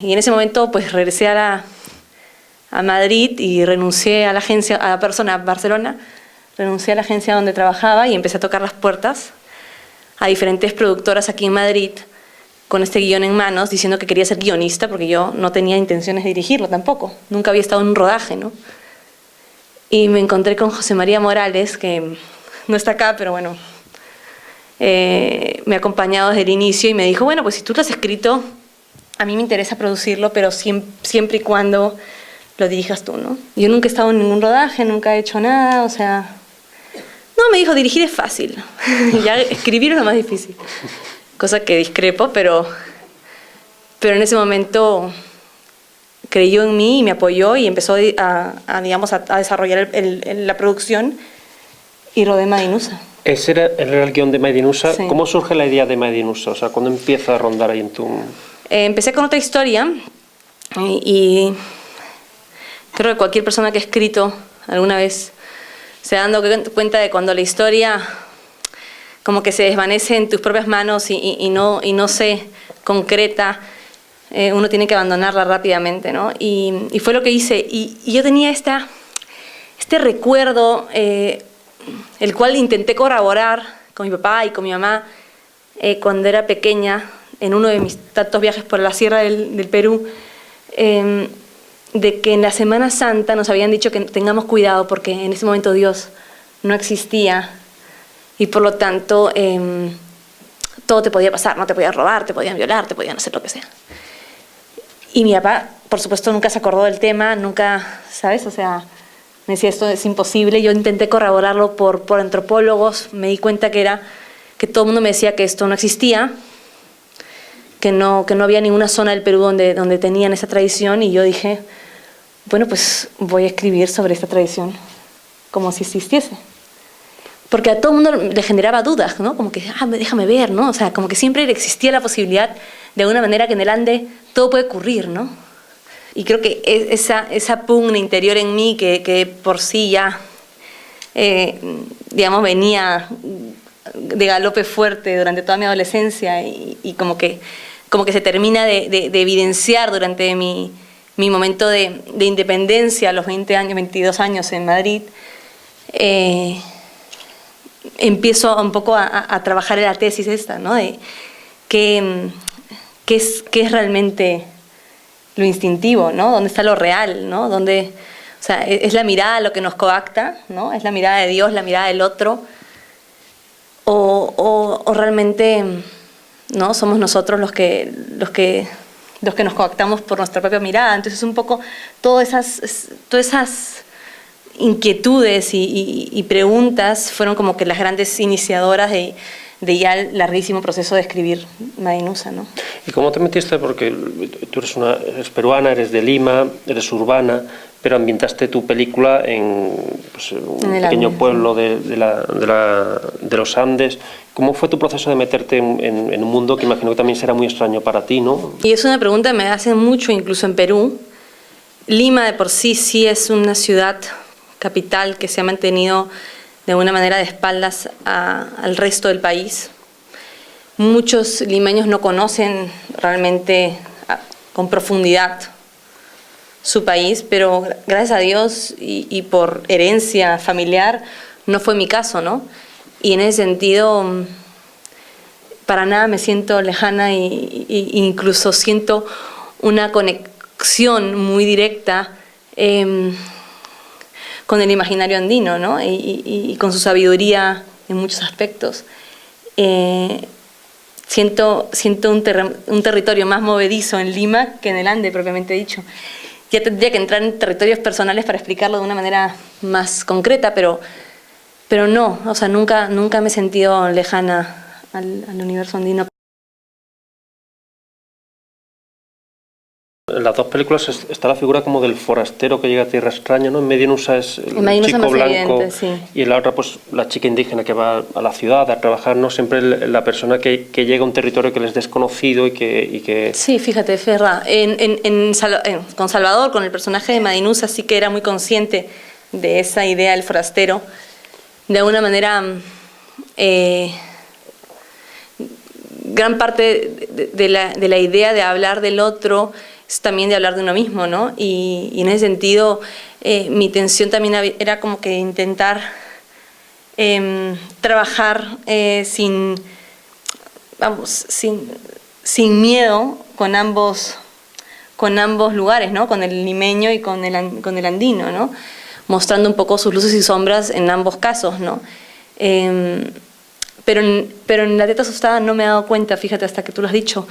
Y en ese momento pues regresé a Madrid y renuncié a la agencia, a Barcelona, renuncié a la agencia donde trabajaba y empecé a tocar las puertas a diferentes productoras aquí en Madrid con este guión en manos, diciendo que quería ser guionista, porque yo no tenía intenciones de dirigirlo tampoco, nunca había estado en un rodaje, ¿no? Y me encontré con José María Morales, que no está acá, pero bueno, me ha acompañado desde el inicio y me dijo, bueno, pues si tú lo has escrito, a mí me interesa producirlo, pero siempre y cuando lo dirijas tú, ¿no? Yo nunca he estado en ningún rodaje, nunca he hecho nada, o sea... No, me dijo, dirigir es fácil, ya escribir es lo más difícil. Cosa que discrepo, pero en ese momento creyó en mí y me apoyó y empezó a desarrollar la producción y rodé Madinusa. Ese era el guión de Madinusa. Sí. ¿Cómo surge la idea de Madinusa? O sea, ¿cuándo empieza a rondar ahí en tu...? Empecé con otra historia y creo que cualquier persona que ha escrito alguna vez se ha dado cuenta de cuando la historia como que se desvanece en tus propias manos y no se concreta, uno tiene que abandonarla rápidamente, ¿no? Y fue lo que hice. Y yo tenía este recuerdo, el cual intenté corroborar con mi papá y con mi mamá cuando era pequeña, en uno de mis tantos viajes por la sierra del Perú, de que en la Semana Santa nos habían dicho que tengamos cuidado porque en ese momento Dios no existía y por lo tanto todo te podía pasar, no te podían robar, te podían violar, te podían hacer lo que sea. Y mi papá, por supuesto, nunca se acordó del tema, nunca, ¿sabes? O sea, me decía, esto es imposible. Yo intenté corroborarlo por antropólogos, me di cuenta que todo el mundo me decía que esto no existía, que no había ninguna zona del Perú donde tenían esa tradición, y yo dije, bueno, pues voy a escribir sobre esta tradición como si existiese. Porque a todo el mundo le generaba dudas, ¿no? Como que, déjame ver, ¿no? O sea, como que siempre existía la posibilidad, de alguna manera, que en el Ande todo puede ocurrir, ¿no? Y creo que esa pugna interior en mí, que por sí ya, digamos, venía de galope fuerte durante toda mi adolescencia y como que se termina de evidenciar durante mi momento de independencia a los 22 años en Madrid, empiezo un poco a trabajar en la tesis esta, ¿no? De qué es realmente lo instintivo, ¿no? ¿Dónde está lo real, ¿no? O sea, es la mirada lo que nos coacta, ¿no? Es la mirada de Dios, la mirada del otro, o realmente, ¿no? Somos nosotros los que nos coactamos por nuestra propia mirada. Entonces, un poco todas esas inquietudes y preguntas fueron como que las grandes iniciadoras de ya el larguísimo proceso de escribir Madinusa, ¿no? ¿Y cómo te metiste? Porque tú eres peruana, eres de Lima, eres urbana, pero ambientaste tu película en un pequeño pueblo de los Andes. ¿Cómo fue tu proceso de meterte en un mundo que imagino que también será muy extraño para ti, ¿no? Y es una pregunta que me hacen mucho, incluso en Perú. Lima de por sí es una ciudad capital que se ha mantenido de alguna manera de espaldas al resto del país. Muchos limeños no conocen realmente con profundidad su país, pero gracias a Dios y por herencia familiar no fue mi caso, ¿no? Y en ese sentido para nada me siento lejana e incluso siento una conexión muy directa con el imaginario andino, ¿no? Y con su sabiduría en muchos aspectos. Siento un territorio más movedizo en Lima que en el Ande, propiamente dicho. Ya tendría que entrar en territorios personales para explicarlo de una manera más concreta, pero no, o sea, nunca me he sentido lejana al universo andino. En las dos películas está la figura como del forastero que llega a tierra extraña, ¿no? En Madinusa es el chico blanco, evidente, sí. Y en la otra, pues, la chica indígena que va a la ciudad a trabajar, ¿no? Siempre la persona que llega a un territorio que les es desconocido y que... Sí, fíjate, Ferra, con Salvador, con el personaje de Madinusa, sí que era muy consciente de esa idea del forastero. De alguna manera, gran parte de la idea de hablar del otro es también de hablar de uno mismo, ¿no? Y en ese sentido, mi intención también era como que intentar trabajar sin miedo con ambos lugares, ¿no? Con el limeño y con el andino, ¿no? Mostrando un poco sus luces y sombras en ambos casos, ¿no? Pero en La teta asustada no me he dado cuenta, fíjate, hasta que tú lo has dicho.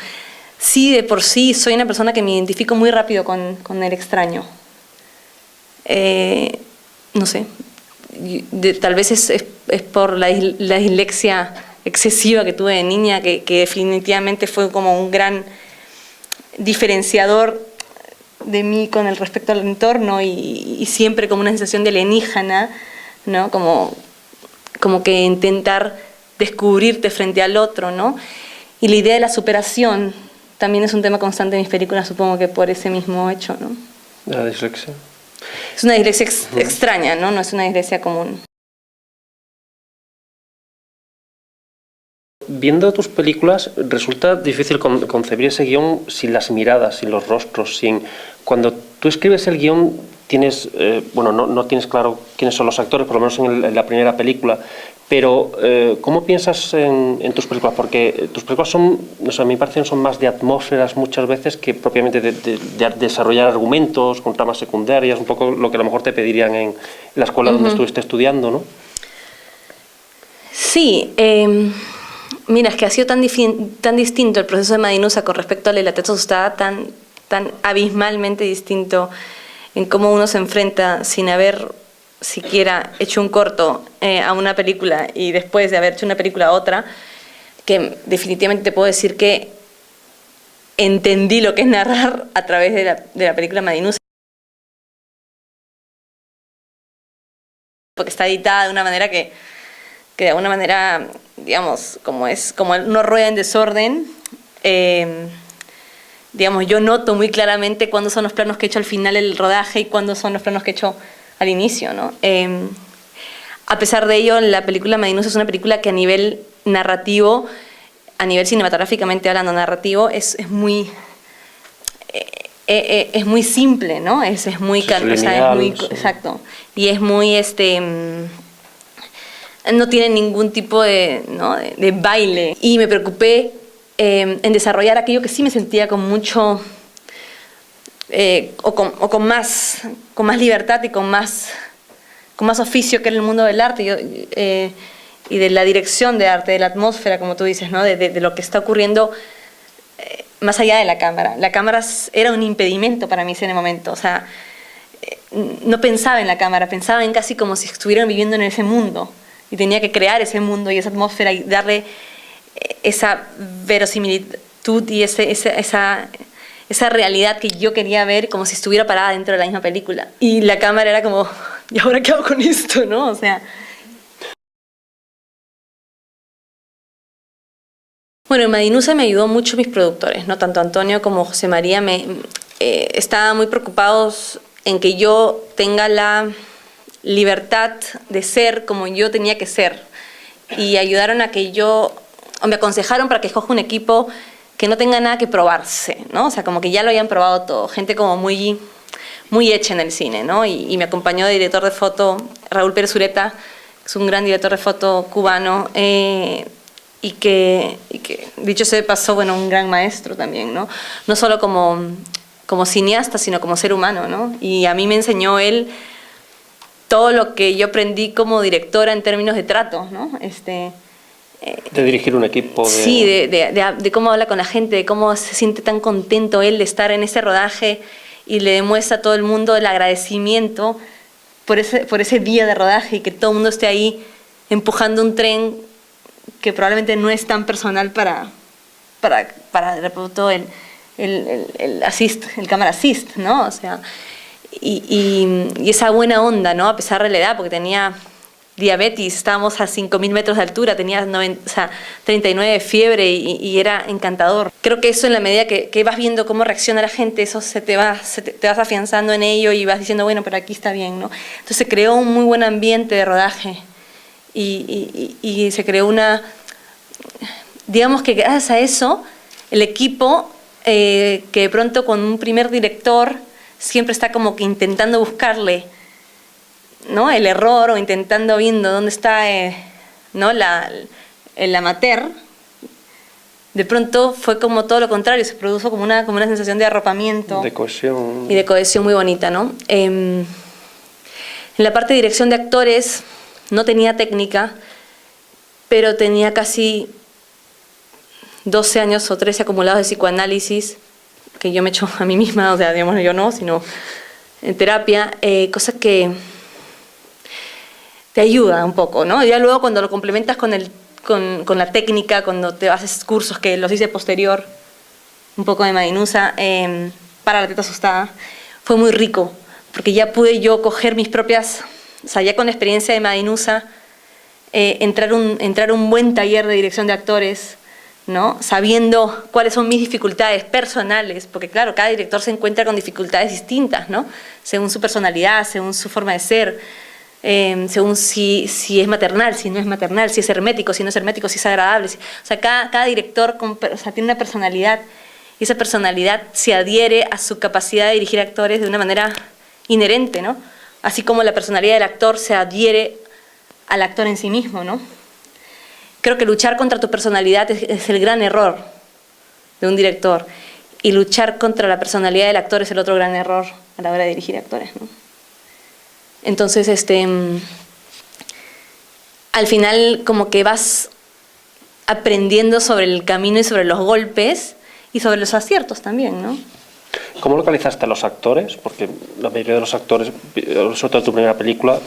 Sí, de por sí soy una persona que me identifico muy rápido con el extraño. No sé, tal vez es por la dislexia excesiva que tuve de niña, que definitivamente fue como un gran diferenciador de mí con el respecto al entorno y siempre como una sensación de alienígena, ¿no? Como que intentar descubrirte frente al otro, ¿no? Y la idea de la superación también es un tema constante en mis películas, supongo que por ese mismo hecho, ¿no? La dislexia. Es una dislexia extraña, ¿no? No es una dislexia común. Viendo tus películas, resulta difícil concebir ese guión sin las miradas, sin los rostros, Cuando tú escribes el guión, tienes, no tienes claro quiénes son los actores, por lo menos en la primera película, pero ¿cómo piensas en tus películas? Porque tus películas son, no sé, a mí me parecen son más de atmósferas muchas veces que propiamente de desarrollar argumentos con tramas secundarias, un poco lo que a lo mejor te pedirían en la escuela donde estuviste estudiando, ¿no? Sí, mira, es que ha sido tan distinto el proceso de Madinusa con respecto a La teta asustada, tan abismalmente distinto en cómo uno se enfrenta sin haber siquiera hecho un corto a una película y después de haber hecho una película a otra, que definitivamente te puedo decir que entendí lo que es narrar a través de la película Madinusa, porque está editada de una manera que de alguna manera, digamos, como uno rueda en desorden, digamos, yo noto muy claramente cuándo son los planos que he hecho al final del rodaje y cuándo son los planos que he hecho al inicio, ¿no? A pesar de ello, la película Madinusa es una película que a nivel narrativo, a nivel cinematográficamente hablando narrativo, es muy simple, ¿no? Es muy exacto. Y es muy no tiene ningún tipo de baile. Y me preocupé en desarrollar aquello que sí me sentía con mucho con más libertad y con más oficio, que era el mundo del arte y de la dirección de arte, de la atmósfera, como tú dices, ¿no? de lo que está ocurriendo más allá de la cámara. La cámara era un impedimento para mí en ese momento, o sea, no pensaba en la cámara, pensaba en casi como si estuvieran viviendo en ese mundo y tenía que crear ese mundo y esa atmósfera y darle esa verosimilitud y esa realidad que yo quería ver como si estuviera parada dentro de la misma película. Y la cámara era como, ¿y ahora qué hago con esto, no? O sea... Bueno, en Madinusa me ayudó mucho mis productores, ¿no? Tanto Antonio como José María estaban muy preocupados en que yo tenga la libertad de ser como yo tenía que ser. Y ayudaron a que me aconsejaron para que escoja un equipo que no tenga nada que probarse, ¿no? O sea, como que ya lo hayan probado todo, gente como muy hecha en el cine, ¿no? Y me acompañó el director de foto, Raúl Pérez Ureta, que es un gran director de foto cubano, y que, dicho sea de paso, bueno, un gran maestro también, ¿no? No solo como cineasta, sino como ser humano, ¿no? Y a mí me enseñó él todo lo que yo aprendí como directora en términos de trato, ¿no? De dirigir un equipo. Sí, de cómo habla con la gente, de cómo se siente tan contento él de estar en ese rodaje y le demuestra a todo el mundo el agradecimiento por ese día de rodaje y que todo el mundo esté ahí empujando un tren que probablemente no es tan personal para el cámara assist, ¿no? O sea, y esa buena onda, ¿no? A pesar de la edad, porque tenía diabetes, estábamos a 5.000 metros de altura, tenía 39 de fiebre y era encantador. Creo que eso, en la medida que vas viendo cómo reacciona la gente, eso te vas afianzando en ello y vas diciendo, bueno, pero aquí está bien, ¿no? Entonces se creó un muy buen ambiente de rodaje y se creó digamos que gracias a eso el equipo que de pronto con un primer director siempre está como que intentando buscarle, ¿no?, el error, o intentando viendo dónde está ¿no?, el amateur. De pronto fue como todo lo contrario, se produjo como una sensación de arropamiento. De cohesión. Y de cohesión muy bonita, ¿no? En la parte de dirección de actores no tenía técnica, pero tenía casi 12 años o 13 acumulados de psicoanálisis, que yo me echo a mí misma, o sea, digamos, yo no, sino en terapia, cosa que te ayuda un poco, ¿no? Ya luego cuando lo complementas con la técnica, cuando te haces cursos, que los hice posterior, un poco de Madinusa, para la teta asustada, fue muy rico, porque ya pude yo coger mis propias, o sea, ya con la experiencia de Madinusa, entrar a un buen taller de dirección de actores, ¿no?, sabiendo cuáles son mis dificultades personales, porque claro, cada director se encuentra con dificultades distintas, ¿no?, según su personalidad, según su forma de ser, según si es maternal, si no es maternal, si es hermético, si no es hermético, si es agradable. O sea, cada director tiene una personalidad, y esa personalidad se adhiere a su capacidad de dirigir actores de una manera inherente, ¿no?, así como la personalidad del actor se adhiere al actor en sí mismo, ¿no? Creo que luchar contra tu personalidad es el gran error de un director, y luchar contra la personalidad del actor es el otro gran error a la hora de dirigir actores, ¿no? Entonces, al final como que vas aprendiendo sobre el camino y sobre los golpes y sobre los aciertos también, ¿no? ¿Cómo localizaste a los actores? Porque la mayoría de los actores, sobre todo tu primera película,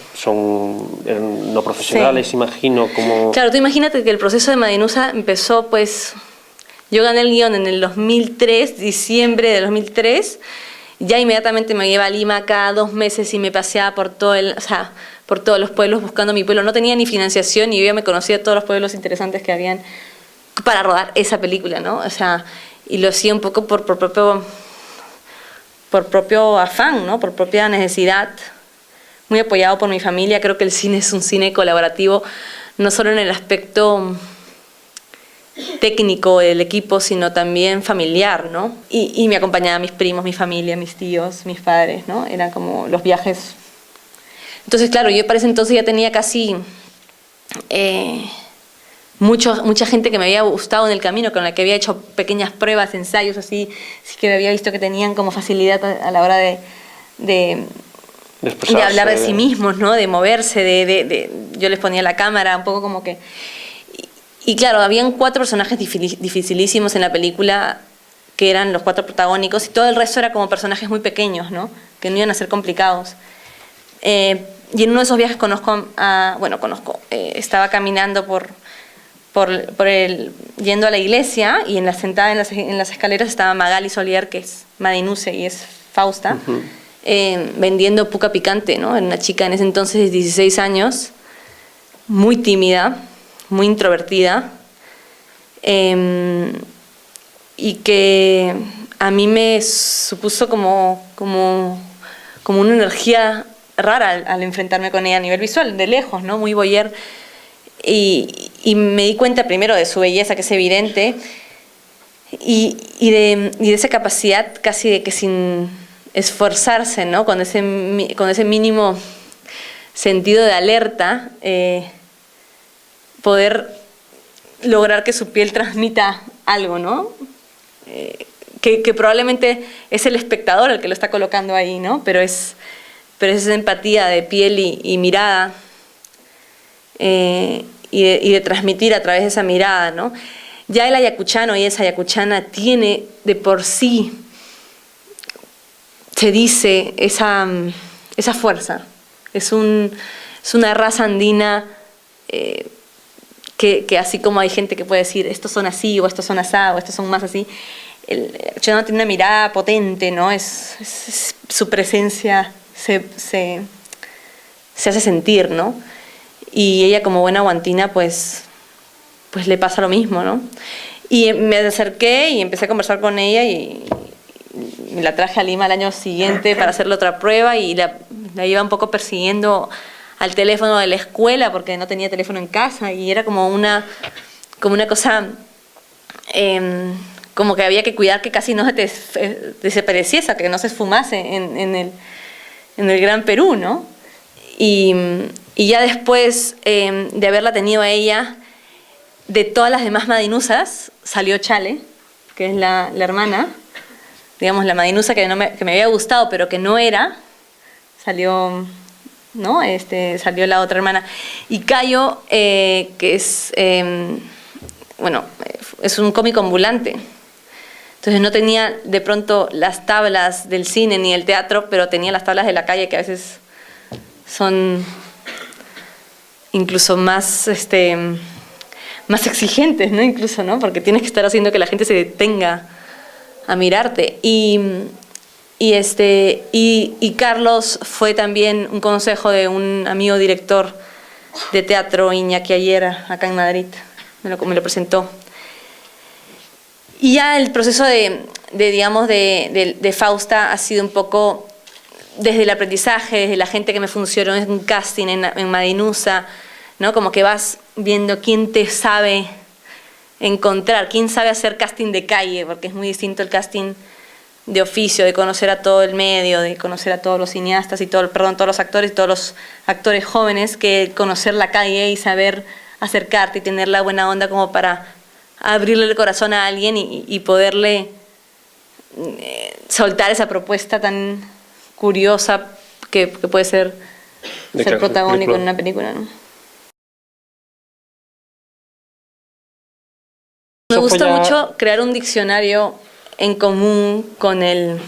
eran no profesionales, sí. Imagino, como... Claro, tú imagínate que el proceso de Madinusa empezó, pues... Yo gané el guión en el 2003, diciembre de 2003, ya inmediatamente me iba a Lima cada 2 meses y me paseaba por todos los pueblos buscando mi pueblo. No tenía ni financiación y yo ya me conocía todos los pueblos interesantes que habían para rodar esa película, ¿no? O sea, y lo hacía un poco por propio afán, ¿no?, por propia necesidad, muy apoyado por mi familia. Creo que el cine es un cine colaborativo, no solo en el aspecto técnico del equipo, sino también familiar, ¿no? Y me acompañaban mis primos, mi familia, mis tíos, mis padres, ¿no? Eran como los viajes. Entonces, claro, yo para ese entonces ya tenía casi mucha gente que me había gustado en el camino, con la que había hecho pequeñas pruebas, ensayos, así que había visto que tenían como facilidad a la hora de hablar de sí mismos, ¿no?, de moverse, yo les ponía la cámara, un poco como que... Y claro, habían 4 personajes dificilísimos en la película, que eran los 4 protagónicos, y todo el resto era como personajes muy pequeños, ¿no?, que no iban a ser complicados. Y en uno de esos viajes estaba caminando yendo a la iglesia, y sentada en las escaleras estaba Magali Solier, que es Madinuse y es Fausta, vendiendo puca picante, ¿no? Era una chica en ese entonces de 16 años, muy tímida, muy introvertida, y que a mí me supuso como una energía rara al enfrentarme con ella a nivel visual, de lejos, ¿no?, muy voyeur. Y me di cuenta primero de su belleza, que es evidente, y de esa capacidad casi de que sin esforzarse, ¿no?, con ese mínimo sentido de alerta, poder lograr que su piel transmita algo, ¿no? Que probablemente es el espectador el que lo está colocando ahí, ¿no? Pero es esa empatía de piel y mirada, y de transmitir a través de esa mirada, ¿no? Ya el ayacuchano y esa ayacuchana tiene de por sí, se dice, esa fuerza. Es una raza andina que así como hay gente que puede decir estos son así, o estos son asá, o estos son más así, el ayacuchano tiene una mirada potente, ¿no? Su presencia se hace sentir, ¿no? Y ella, como buena guantina, pues le pasa lo mismo, ¿no? Y me acerqué y empecé a conversar con ella, y la traje a Lima al año siguiente para hacerle otra prueba, y la iba un poco persiguiendo al teléfono de la escuela porque no tenía teléfono en casa, y era como una cosa como que había que cuidar que casi no se te desapareciese, que no se esfumase en el Gran Perú, ¿no? Y ya después de haberla tenido a ella, de todas las demás madinusas, salió Chale, que es la hermana, digamos, la madinusa que me había gustado, pero que no era, salió, ¿no? Salió la otra hermana. Y Cayo, que es, bueno, es un cómico ambulante. Entonces no tenía de pronto las tablas del cine ni del teatro, pero tenía las tablas de la calle, que a veces son incluso más exigentes, ¿no? Incluso, ¿no? Porque tienes que estar haciendo que la gente se detenga a mirarte. Y Carlos fue también un consejo de un amigo director de teatro, Iñaki Ayera, acá en Madrid. Me lo presentó. Y ya el proceso de Fausta ha sido un poco desde el aprendizaje, desde la gente que me funcionó en casting en Madinusa, ¿no? Como que vas viendo quién te sabe encontrar, quién sabe hacer casting de calle, porque es muy distinto el casting de oficio, de conocer a todo el medio, de conocer a todos los cineastas y todos los actores y todos los actores jóvenes, que conocer la calle y saber acercarte y tener la buena onda como para abrirle el corazón a alguien y poderle soltar esa propuesta tan curiosa que puede ser protagónico en una película, ¿no? Me gusta mucho crear un diccionario en común con el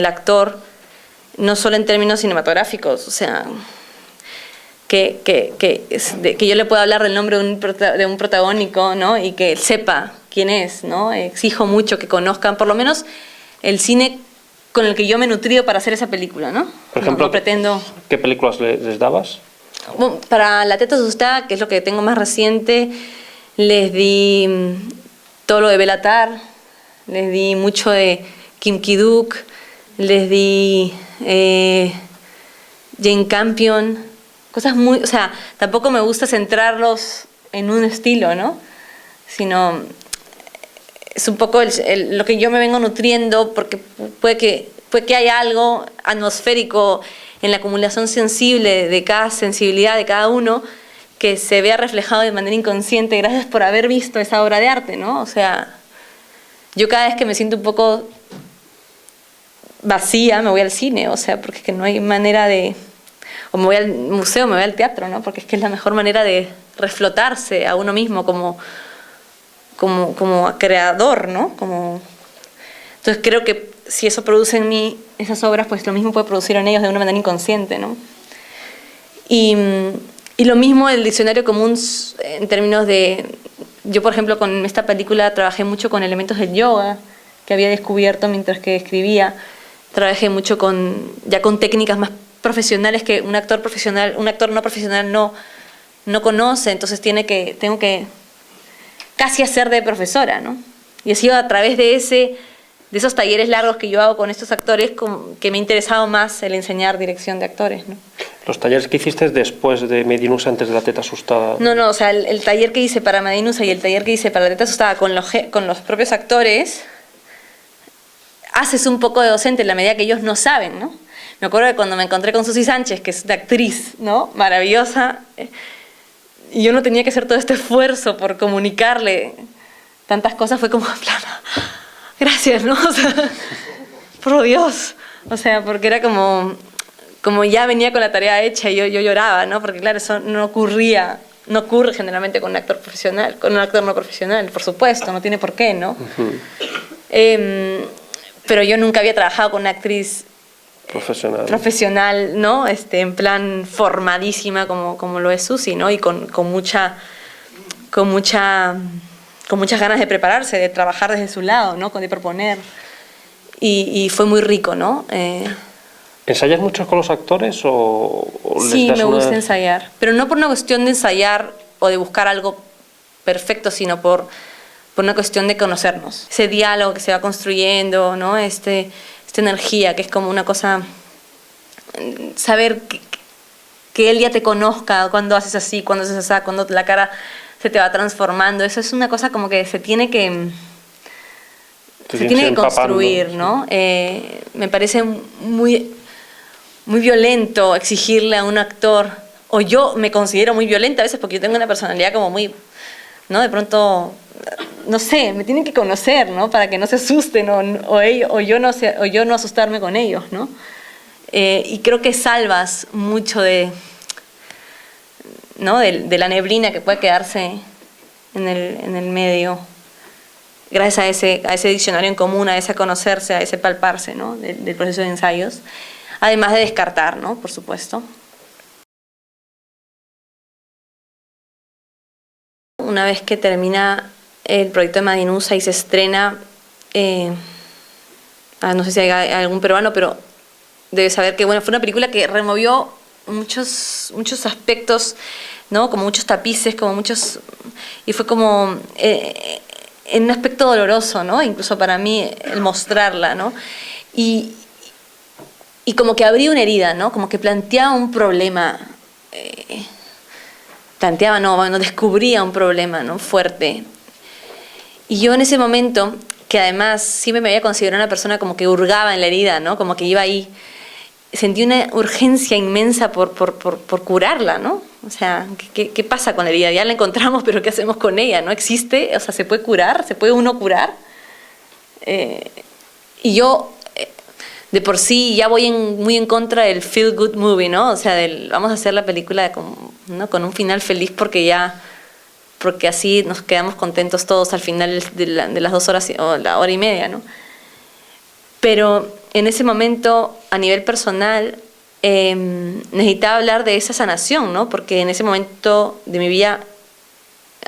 actor, no solo en términos cinematográficos, o sea, que yo le pueda hablar del nombre de un protagónico, ¿no? Y que él sepa quién es, ¿no? Exijo mucho que conozcan por lo menos el cine con el que yo me he nutrido para hacer esa película, ¿no? Por ejemplo, no pretendo... ¿qué películas les dabas? Bueno, para La Teta Asustada, que es lo que tengo más reciente, les di todo lo de Béla Tarr, les di mucho de Kim Ki-duk, les di Jane Campion, cosas muy... O sea, tampoco me gusta centrarlos en un estilo, ¿no? Sino es un poco lo que yo me vengo nutriendo, porque puede que haya algo atmosférico en la acumulación sensible de cada sensibilidad de cada uno que se vea reflejado de manera inconsciente gracias por haber visto esa obra de arte, ¿no? O sea, yo cada vez que me siento un poco vacía me voy al cine, o sea, porque es que no hay manera de... O me voy al museo, me voy al teatro, ¿no? Porque es que es la mejor manera de reflotarse a uno mismo como creador, ¿no? Entonces creo que si eso produce en mí esas obras, pues lo mismo puede producir en ellos de una manera inconsciente, ¿no? Y lo mismo el diccionario común en términos de... Yo, por ejemplo, con esta película trabajé mucho con elementos del yoga que había descubierto mientras que escribía. Trabajé mucho con técnicas más profesionales que un actor no profesional no conoce, entonces tengo que casi hacer de profesora, ¿no? Y ha sido a través de esos talleres largos que yo hago con estos actores que me ha interesado más el enseñar dirección de actores, ¿no? ¿Los talleres que hiciste después de Madinusa, antes de La Teta Asustada? No, o sea, el taller que hice para Madinusa y el taller que hice para La Teta Asustada con los propios actores, haces un poco de docente en la medida que ellos no saben, ¿no? Me acuerdo que cuando me encontré con Susi Sánchez, que es una actriz, ¿no? Maravillosa, y yo no tenía que hacer todo este esfuerzo por comunicarle tantas cosas, fue como, en plan, gracias, ¿no? O sea, por Dios. O sea, porque era como ya venía con la tarea hecha y yo lloraba, ¿no? Porque claro, eso no ocurre generalmente con un actor profesional, con un actor no profesional, por supuesto, no tiene por qué, ¿no? Uh-huh. Pero yo nunca había trabajado con una actriz profesional, ¿no? En plan formadísima como lo es Susi, ¿no? Y con muchas ganas de prepararse, de trabajar desde su lado, ¿no? De proponer. Y fue muy rico, ¿no? ¿Ensayas mucho con los actores o sí, me gusta ensayar, pero no por una cuestión de ensayar o de buscar algo perfecto, sino por una cuestión de conocernos. Ese diálogo que se va construyendo, ¿no? Esta energía que es como una cosa, saber que él ya te conozca cuando haces así, cuando haces así, cuando la cara se te va transformando. Eso es una cosa como que se tiene que se tiene que construir, ¿no? Me parece muy, muy violento exigirle a un actor, o yo me considero muy violenta a veces porque yo tengo una personalidad como muy, ¿no? De pronto, no sé, me tienen que conocer, ¿no? Para que no se asusten o yo no asustarme con ellos, ¿no? Y creo que salvas mucho ¿no? de la neblina que puede quedarse en el medio, gracias a ese diccionario en común, a ese conocerse, a ese palparse, ¿no? del proceso de ensayos, además de descartar, ¿no? Por supuesto. Una vez que termina el proyecto de Madinusa y se estrena, no sé si hay algún peruano, pero debe saber que bueno, fue una película que removió muchos aspectos, ¿no? Como muchos tapices, y fue como en un aspecto doloroso, ¿no? Incluso para mí el mostrarla, ¿no? Y como que abría una herida, ¿no? Como que planteaba un problema, descubría un problema, ¿no? Fuerte. Y yo en ese momento, que además siempre me había considerado una persona como que hurgaba en la herida, ¿no? Como que iba ahí, sentí una urgencia inmensa por curarla, ¿no? O sea, ¿qué pasa con la herida? Ya la encontramos, pero ¿qué hacemos con ella? ¿No existe? O sea, ¿se puede curar? ¿Se puede uno curar? Y yo, de por sí, ya voy muy en contra del feel good movie, ¿no? O sea, vamos a hacer la película ¿no? con un final feliz porque así nos quedamos contentos todos al final de las 2 horas o la hora y media, ¿no? Pero en ese momento, a nivel personal, necesitaba hablar de esa sanación, ¿no? Porque en ese momento de mi vida,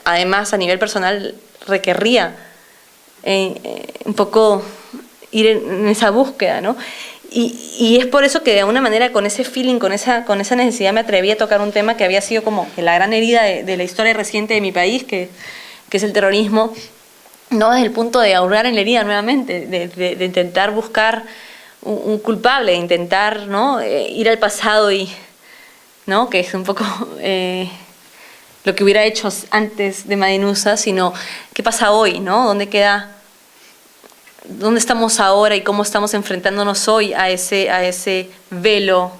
además a nivel personal, requería un poco ir en esa búsqueda, ¿no? Y es por eso que de alguna manera con ese feeling, con esa necesidad me atreví a tocar un tema que había sido como la gran herida de la historia reciente de mi país, que es el terrorismo, no desde el punto de ahorrar en la herida nuevamente, de intentar buscar un culpable, de intentar, ¿no? Ir al pasado ¿no? Que es un poco lo que hubiera hecho antes de Madinusa, sino qué pasa hoy, ¿no? ¿Dónde estamos ahora y cómo estamos enfrentándonos hoy a ese velo,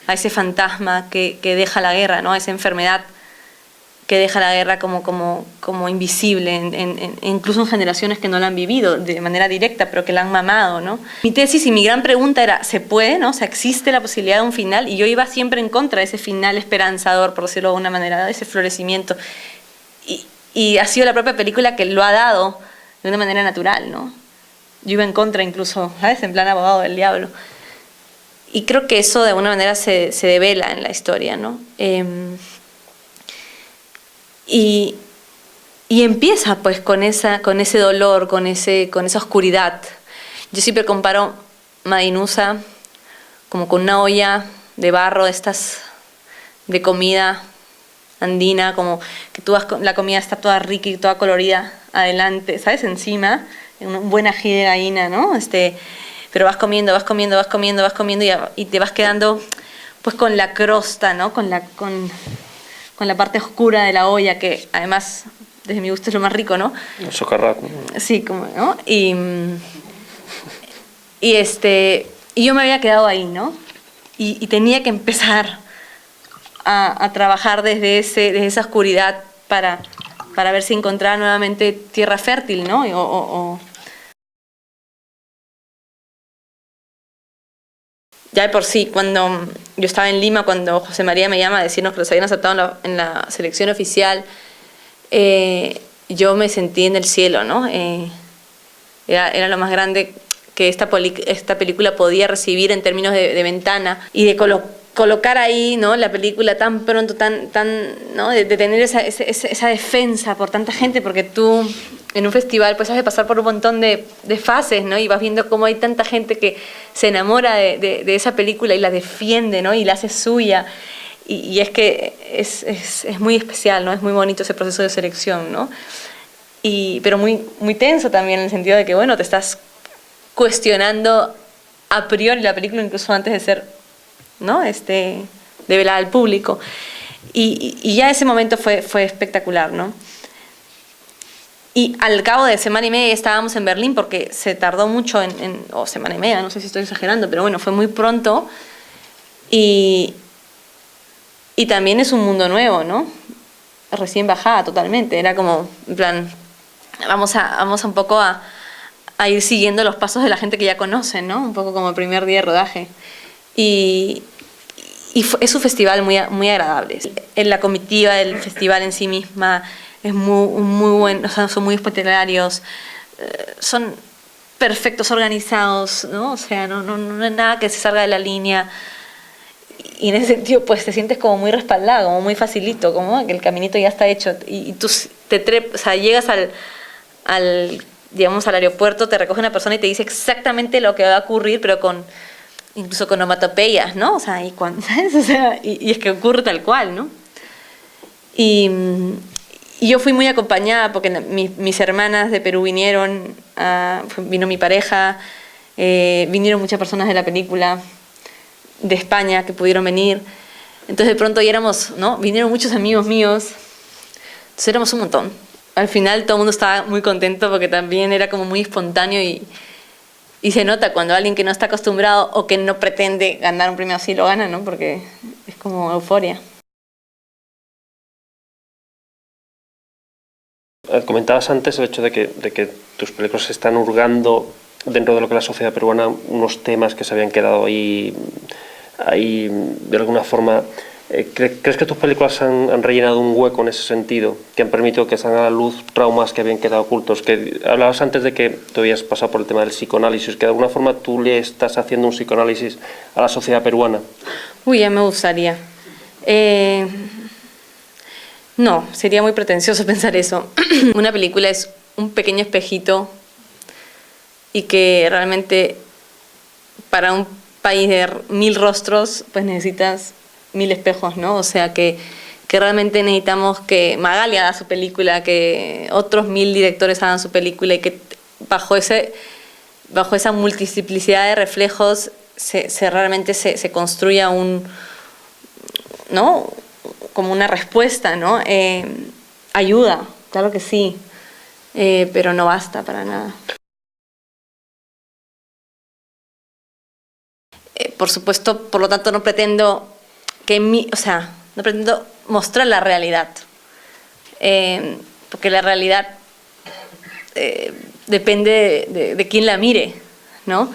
a ese fantasma que deja la guerra, ¿no? A esa enfermedad que deja la guerra como invisible, incluso en generaciones que no la han vivido de manera directa, pero que la han mamado, ¿no? Mi tesis y mi gran pregunta era, ¿se puede, no? O sea, ¿existe la posibilidad de un final? Y yo iba siempre en contra de ese final esperanzador, por decirlo de alguna manera, de ese florecimiento. Y ha sido la propia película que lo ha dado de una manera natural, ¿no? Yo iba en contra incluso, ¿sabes? En plan abogado del diablo. Y creo que eso de alguna manera se devela en la historia, ¿no? Y empieza pues con ese dolor, con esa oscuridad. Yo siempre comparo Madinusa como con una olla de barro, estas de comida andina, como que la comida está toda rica y toda colorida adelante, ¿sabes? Encima, un buen ají de gallina, ¿no? Pero vas comiendo y te vas quedando pues con la crosta, ¿no? Con la parte oscura de la olla, que además, desde mi gusto, es lo más rico, ¿no? El socarrat, ¿no? Sí, ¿no? Y yo me había quedado ahí, ¿no? Y tenía que empezar a trabajar desde esa oscuridad para ver si encontraba nuevamente tierra fértil, ¿no? Ya de por sí, cuando yo estaba en Lima, cuando José María me llama a decirnos que los habían aceptado en la selección oficial, yo me sentí en el cielo, ¿no? Era lo más grande que esta película podía recibir en términos de ventana y de colocar ahí, ¿no? La película tan pronto, ¿no? De tener esa defensa por tanta gente, porque tú en un festival pues has de pasar por un montón de fases, ¿no? Y vas viendo cómo hay tanta gente que se enamora de esa película y la defiende, ¿no? Y la hace suya. Y es que es muy especial, ¿no? Es muy bonito ese proceso de selección, ¿no? Pero muy, muy tenso también, en el sentido de que, bueno, te estás cuestionando a priori la película incluso antes de ser, ¿no? Develada al público. Y ya ese momento fue espectacular, ¿no? Y al cabo de semana y media estábamos en Berlín porque se tardó mucho o semana y media, no sé si estoy exagerando, pero bueno, fue muy pronto. Y también es un mundo nuevo, ¿no? Recién bajada totalmente, era como, en plan, vamos un poco a ir siguiendo los pasos de la gente que ya conocen, ¿no? Un poco como el primer día de rodaje. Y es un festival muy, muy agradable. En la comitiva del festival en sí misma es muy bueno, o sea, son muy hospitalarios, son perfectos organizados, ¿no? O sea, no hay nada que se salga de la línea. Y en ese sentido, pues te sientes como muy respaldado, como muy facilito, como que el caminito ya está hecho. Y tú o sea, llegas digamos, al aeropuerto, te recoge una persona y te dice exactamente lo que va a ocurrir, pero incluso con onomatopeyas, ¿no? O sea, ¿sabes? O sea, y es que ocurre tal cual, ¿no? Y yo fui muy acompañada porque mis hermanas de Perú vinieron, vino mi pareja, vinieron muchas personas de la película, de España, que pudieron venir. Entonces de pronto ya éramos, ¿no? Vinieron muchos amigos míos, entonces éramos un montón. Al final todo el mundo estaba muy contento porque también era como muy espontáneo y se nota cuando alguien que no está acostumbrado o que no pretende ganar un premio así lo gana, ¿no? Porque es como euforia. Comentabas antes el hecho de que tus películas están hurgando dentro de lo que es la sociedad peruana unos temas que se habían quedado ahí de alguna forma. ¿Crees que tus películas han rellenado un hueco en ese sentido, que han permitido que salgan a la luz traumas que habían quedado ocultos? Que hablabas antes de que tú habías pasado por el tema del psicoanálisis, que de alguna forma tú le estás haciendo un psicoanálisis a la sociedad peruana. Uy, ya me gustaría. No, sería muy pretencioso pensar eso. Una película es un pequeño espejito y que realmente para un país de 1000 rostros pues necesitas 1000 espejos, ¿no? O sea que realmente necesitamos que Magali haga su película, que otros 1000 directores hagan su película y que bajo esa multiplicidad de reflejos realmente se construya ¿no? Como una respuesta, ¿no? Ayuda, claro que sí, pero no basta para nada. Por supuesto, por lo tanto, no pretendo no pretendo mostrar la realidad, porque la realidad depende de quién la mire, ¿no?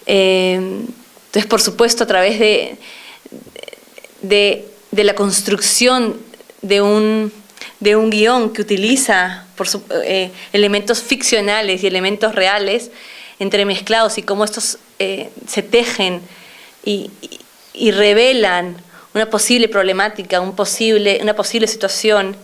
Entonces, por supuesto, a través de la construcción de un guión que utiliza elementos ficcionales y elementos reales entremezclados y cómo estos se tejen y revelan una posible problemática, una posible situación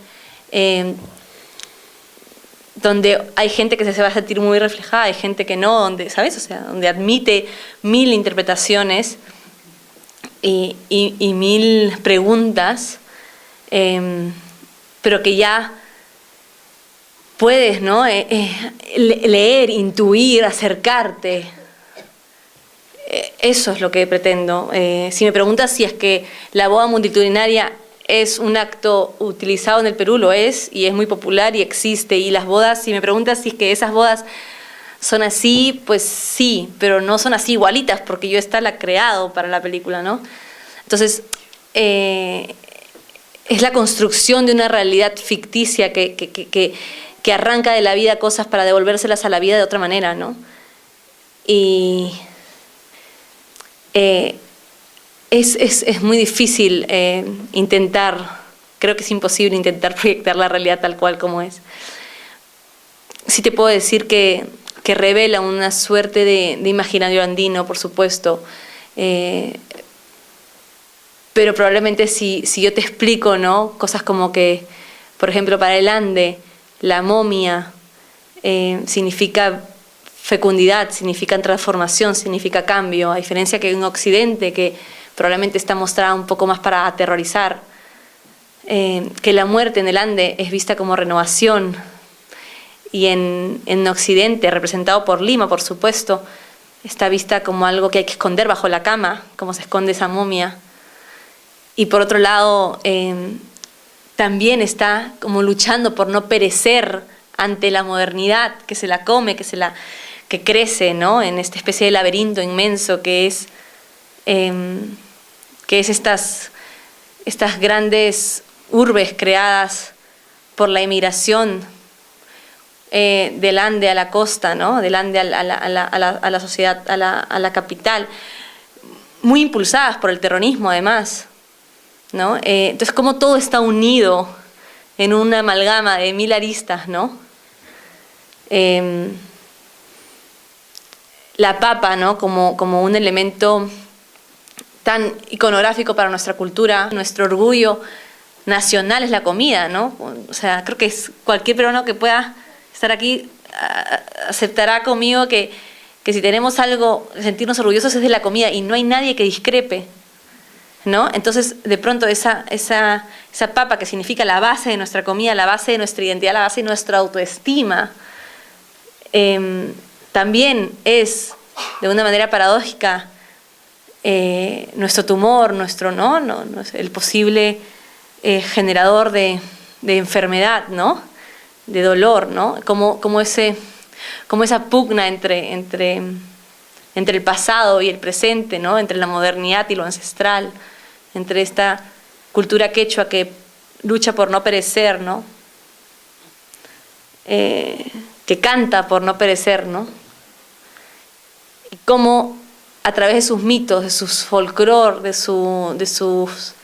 donde hay gente que se va a sentir muy reflejada, hay gente que no, ¿sabes? O sea, donde admite 1000 interpretaciones y 1000 preguntas, pero que ya puedes, ¿no? Leer, intuir, acercarte. Eso es lo que pretendo. Si me preguntas si es que la boda multitudinaria es un acto utilizado en el Perú, lo es, y es muy popular y existe. Y las bodas, si me preguntas si es que esas bodas son así, pues sí, pero no son así igualitas, porque yo la he creado para la película, ¿no? Entonces, es la construcción de una realidad ficticia que arranca de la vida cosas para devolvérselas a la vida de otra manera, ¿no? Y es muy difícil creo que es imposible intentar proyectar la realidad tal cual como es. Sí te puedo decir que revela una suerte de imaginario andino, por supuesto, pero probablemente si yo te explico, ¿no? Cosas como que, por ejemplo, para el Ande, la momia significa fecundidad, significa transformación, significa cambio, a diferencia que en Occidente, que probablemente está mostrada un poco más para aterrorizar, que la muerte en el Ande es vista como renovación, y en Occidente, representado por Lima, por supuesto, está vista como algo que hay que esconder bajo la cama, como se esconde esa momia. Y por otro lado, también está como luchando por no perecer ante la modernidad que se la come, que crece, ¿no? En esta especie de laberinto inmenso que es estas grandes urbes creadas por la emigración del Ande a la costa, ¿no? Del Ande a la sociedad, a la capital, muy impulsadas por el terrorismo además, ¿no? Entonces, cómo todo está unido en una amalgama de mil aristas, ¿no? La papa, ¿no? Como un elemento tan iconográfico para nuestra cultura, nuestro orgullo nacional es la comida, ¿no? O sea, creo que cualquier peruano que pueda estar aquí aceptará conmigo que si tenemos algo, sentirnos orgullosos es de la comida y no hay nadie que discrepe, ¿no? Entonces, de pronto, esa papa que significa la base de nuestra comida, la base de nuestra identidad, la base de nuestra autoestima, también es, de una manera paradójica, nuestro tumor, el posible generador de enfermedad, ¿no? De dolor, ¿no? Como esa pugna entre el pasado y el presente, ¿no? Entre la modernidad y lo ancestral, entre esta cultura quechua que lucha por no perecer, ¿no? Que canta por no perecer, ¿no? Y cómo a través de sus mitos, de sus folclore, de sus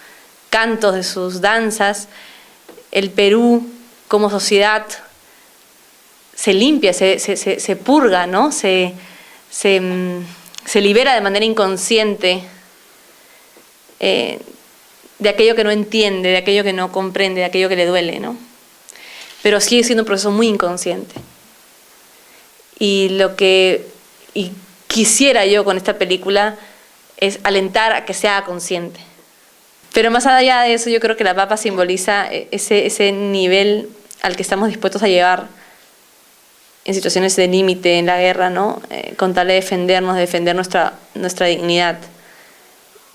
cantos, de sus danzas, el Perú como sociedad se limpia, se purga, ¿no? Se libera de manera inconsciente de aquello que no entiende, de aquello que no comprende, de aquello que le duele, ¿no? Pero sigue siendo un proceso muy inconsciente. Y quisiera yo con esta película es alentar a que sea consciente. Pero más allá de eso, yo creo que la papa simboliza ese nivel al que estamos dispuestos a llegar en situaciones de límite, en la guerra, ¿no? Con tal de defendernos, de defender nuestra dignidad.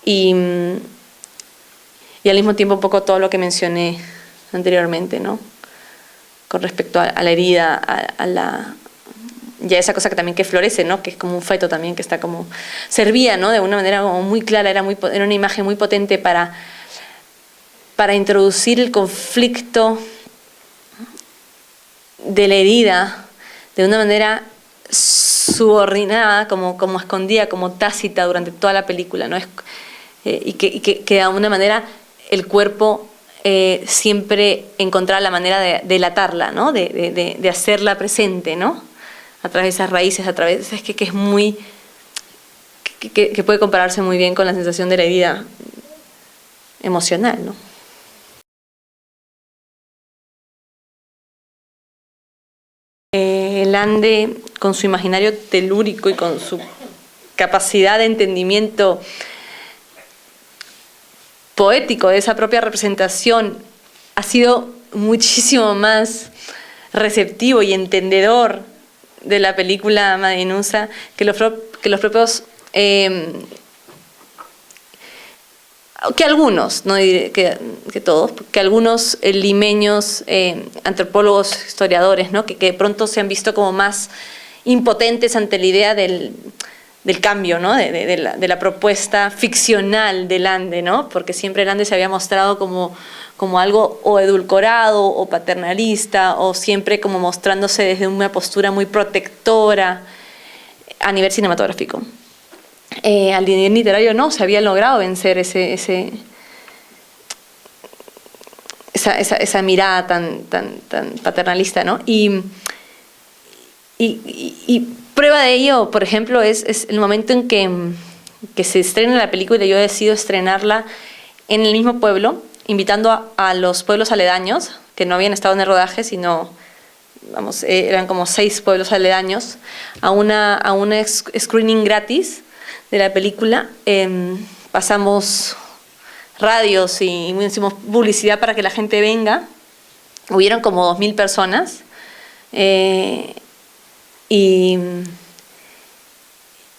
Y al mismo tiempo un poco todo lo que mencioné anteriormente, ¿no? Con respecto a la herida, ya esa cosa que también que florece, ¿no? Que es como un feto también que está como servía, ¿no? De una manera como muy clara, era una imagen muy potente para introducir el conflicto de la herida de una manera subordinada, como escondida, como tácita durante toda la película, ¿no? Y que de alguna manera el cuerpo siempre encontraba la manera de delatarla, ¿no? De hacerla presente, ¿no? A través de esas raíces, es que es muy, que puede compararse muy bien con la sensación de la herida emocional, ¿no? El Ande, con su imaginario telúrico y con su capacidad de entendimiento poético de esa propia representación, ha sido muchísimo más receptivo y entendedor de la película Madinusa que los propios que algunos, no diré que todos, que algunos limeños antropólogos, historiadores, ¿no? que de pronto se han visto como más impotentes ante la idea del cambio, ¿no? de la propuesta ficcional del Ande, ¿no? Porque siempre el Ande se había mostrado como algo o edulcorado o paternalista, o siempre como mostrándose desde una postura muy protectora a nivel cinematográfico. Al nivel literario no, se había logrado vencer esa mirada tan paternalista, ¿no? Y prueba de ello, por ejemplo, es el momento en que se estrena la película y yo decido estrenarla en el mismo pueblo, invitando a los pueblos aledaños, que no habían estado en el rodaje, sino, eran como 6 pueblos aledaños, a una screening gratis de la película. Pasamos radios y hicimos publicidad para que la gente venga. Hubieron como 2.000 personas. Y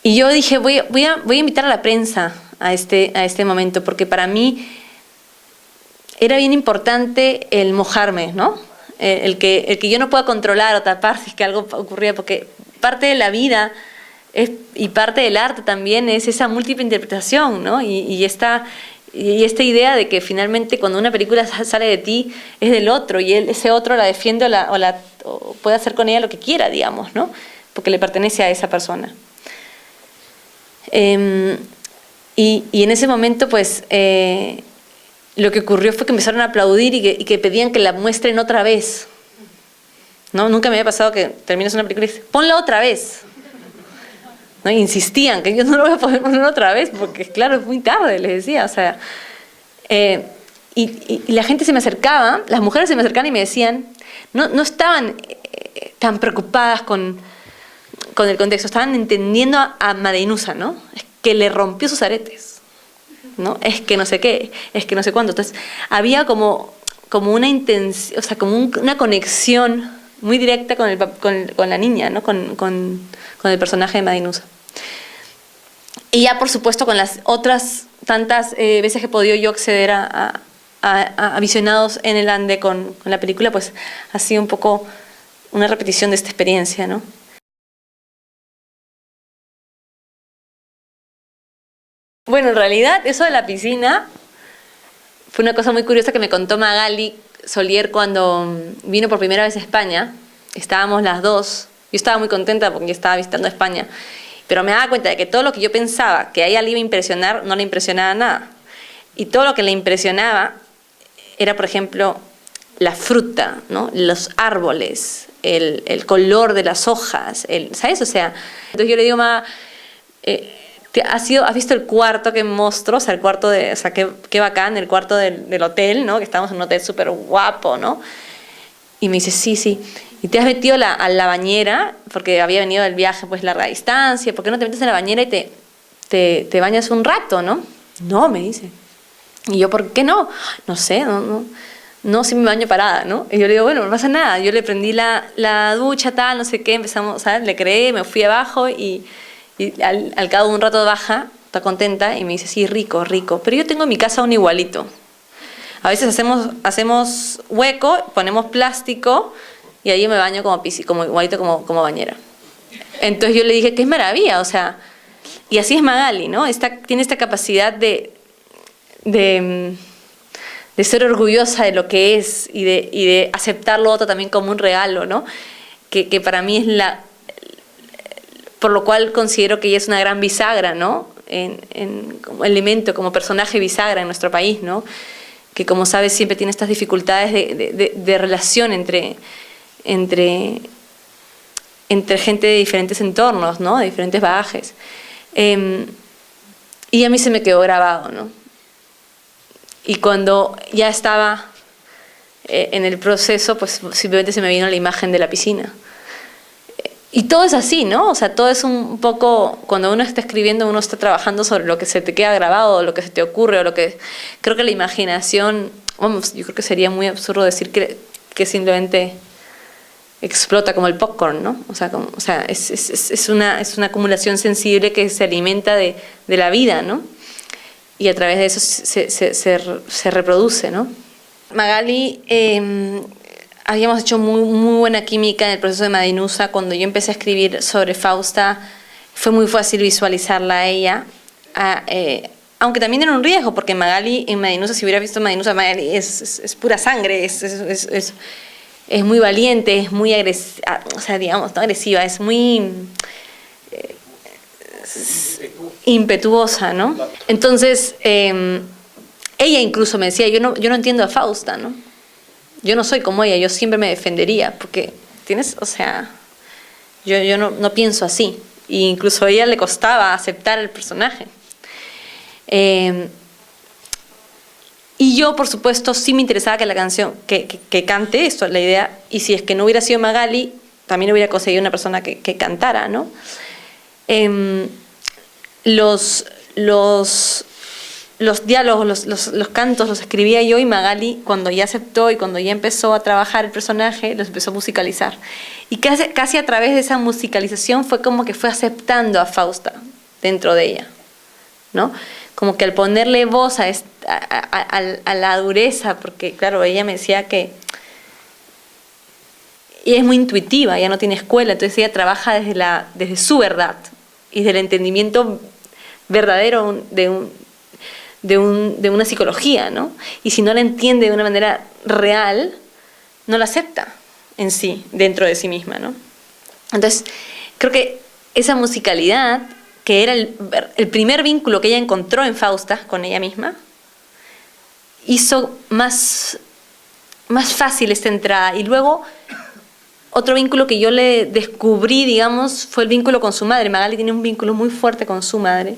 yo dije, voy a invitar a la prensa a este momento, porque para mí era bien importante el mojarme, ¿no? El que yo no pueda controlar o tapar si es que algo ocurría, porque parte de la vida y parte del arte también es esa múltiple interpretación, ¿no? Y esta idea de que finalmente cuando una película sale de ti es del otro y ese otro la defiende o puede hacer con ella lo que quiera, digamos, ¿no? Porque le pertenece a esa persona. Y en ese momento, pues, lo que ocurrió fue que empezaron a aplaudir y que pedían que la muestren otra vez. ¿No? Nunca me había pasado que terminas una película y dices, ponla otra vez. ¿No? Y insistían que yo no lo voy a poder poner otra vez porque, claro, es muy tarde, les decía. O sea, y la gente se me acercaba, las mujeres se me acercaban y me decían, no estaban tan preocupadas con el contexto, estaban entendiendo a Madeinusa, ¿no? Es que le rompió sus aretes, ¿no? Es que no sé qué, es que no sé cuánto. Entonces, había como una intención, o sea, como una conexión muy directa con la niña, ¿no? Con el personaje de Madeinusa. Y ya, por supuesto, con las otras tantas veces que he podido yo acceder a visionados en el Ande con la película, pues ha sido un poco una repetición de esta experiencia, ¿no? Bueno, en realidad, eso de la piscina fue una cosa muy curiosa que me contó Magali Solier cuando vino por primera vez a España. Estábamos las dos. Yo estaba muy contenta porque yo estaba visitando España. Pero me daba cuenta de que todo lo que yo pensaba que a ella le iba a impresionar, no le impresionaba nada. Y todo lo que le impresionaba era, por ejemplo, la fruta, ¿no? Los árboles, el color de las hojas, ¿sabes? O sea, entonces yo le digo, ma, ¿has visto el cuarto que mostró? O sea, el cuarto o sea, qué bacán, el cuarto del hotel, ¿no? Que estábamos en un hotel súper guapo, ¿no? Y me dice, sí. ¿Y te has metido a la bañera? Porque había venido del viaje, pues, larga distancia. ¿Por qué no te metes en la bañera y te bañas un rato, no? No, me dice. Y yo, ¿por qué no? No sé, no, sí me baño parada, ¿no? Y yo le digo, bueno, no pasa nada. Yo le prendí la ducha, tal, no sé qué, empezamos, ¿sabes? Le creé, me fui abajo y al cabo de un rato baja, está contenta y me dice, sí, rico. Pero yo tengo en mi casa un igualito. A veces hacemos hueco, ponemos plástico y ahí me baño como igualito como bañera. Entonces yo le dije, qué maravilla, o sea, y así es Magali, ¿no? Tiene esta capacidad de ser orgullosa de lo que es y de aceptar lo otro también como un regalo, ¿no? Que para mí es por lo cual considero que ella es una gran bisagra, ¿no? Como elemento, como personaje bisagra en nuestro país, ¿no? Que, como sabes, siempre tiene estas dificultades de relación entre gente de diferentes entornos, ¿no? De diferentes bagajes. Y a mí se me quedó grabado, ¿no? Y cuando ya estaba en el proceso, pues simplemente se me vino la imagen de la piscina. Y todo es así, ¿no? O sea, todo es un poco, cuando uno está escribiendo, uno está trabajando sobre lo que se te queda grabado, lo que se te ocurre, creo que la imaginación, vamos, yo creo que sería muy absurdo decir que simplemente explota como el popcorn, ¿no? O sea, es una acumulación sensible que se alimenta de la vida, ¿no? Y a través de eso se reproduce, ¿no? Magali, habíamos hecho muy buena química en el proceso de Madeinusa. Cuando yo empecé a escribir sobre Fausta, fue muy fácil visualizarla a ella, aunque también era un riesgo, porque Magali en Madeinusa, si hubiera visto Madeinusa, Magali es pura sangre, es muy valiente, es muy agresiva, o sea, digamos, no agresiva, es muy impetuosa, ¿no? Entonces, ella incluso me decía, yo no entiendo a Fausta, ¿no? Yo no soy como ella, yo siempre me defendería, porque o sea, yo no pienso así. E incluso a ella le costaba aceptar el personaje. Y yo, por supuesto, sí me interesaba que la canción, que cante esto, la idea, y si es que no hubiera sido Magali, también hubiera conseguido una persona que cantara, ¿no? Los diálogos, los cantos los escribía yo, y Magali, cuando ya aceptó y cuando ya empezó a trabajar el personaje, los empezó a musicalizar. Y casi a través de esa musicalización fue como que fue aceptando a Fausta dentro de ella, ¿no? Como que al ponerle voz a, a, a la dureza, porque claro, ella me decía que y es muy intuitiva, ella no tiene escuela, entonces ella trabaja desde su verdad y del entendimiento verdadero de una psicología, ¿no? Y si no la entiende de una manera real, no la acepta en sí, dentro de sí misma, ¿no? Entonces, creo que esa musicalidad, que era el primer vínculo que ella encontró en Fausta con ella misma, hizo más fácil esta entrada. Y luego, otro vínculo que yo le descubrí, digamos, fue el vínculo con su madre. Magali tiene un vínculo muy fuerte con su madre,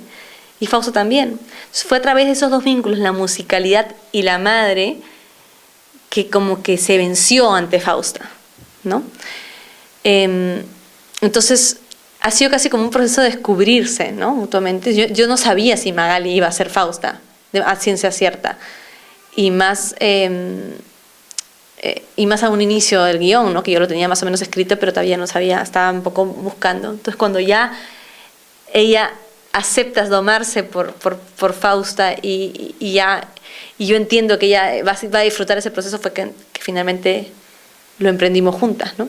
y Fausto también. Entonces, fue a través de esos dos vínculos, la musicalidad y la madre, que como que se venció ante Fausta, ¿no? Entonces, ha sido casi como un proceso de descubrirse, ¿no? Mutuamente. Yo no sabía si Magali iba a ser Fausta, a ciencia cierta. Y más a un inicio del guión, ¿no? Que yo lo tenía más o menos escrito, pero todavía no sabía, estaba un poco buscando. Entonces, cuando ya ella acepta domarse por Fausta y yo entiendo que ella va a disfrutar ese proceso, fue que finalmente lo emprendimos juntas, ¿no?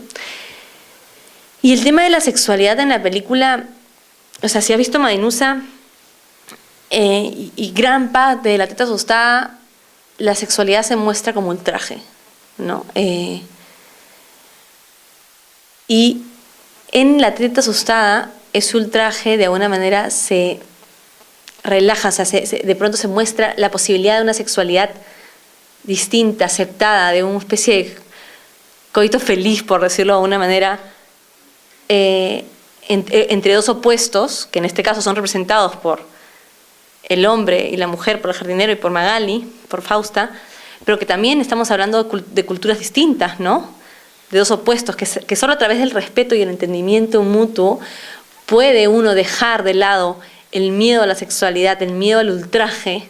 Y el tema de la sexualidad en la película, o sea, si has visto Madinusa, y gran parte de La teta asustada, la sexualidad se muestra como ultraje, ¿no? Y en La teta asustada, ese ultraje de alguna manera se relaja, o sea, de pronto se muestra la posibilidad de una sexualidad distinta, aceptada, de una especie de coito feliz, por decirlo de alguna manera, entre dos opuestos, que en este caso son representados por el hombre y la mujer, por el jardinero y por Magali, por Fausta, pero que también estamos hablando de culturas distintas, ¿no? De dos opuestos, que solo a través del respeto y el entendimiento mutuo puede uno dejar de lado el miedo a la sexualidad, el miedo al ultraje,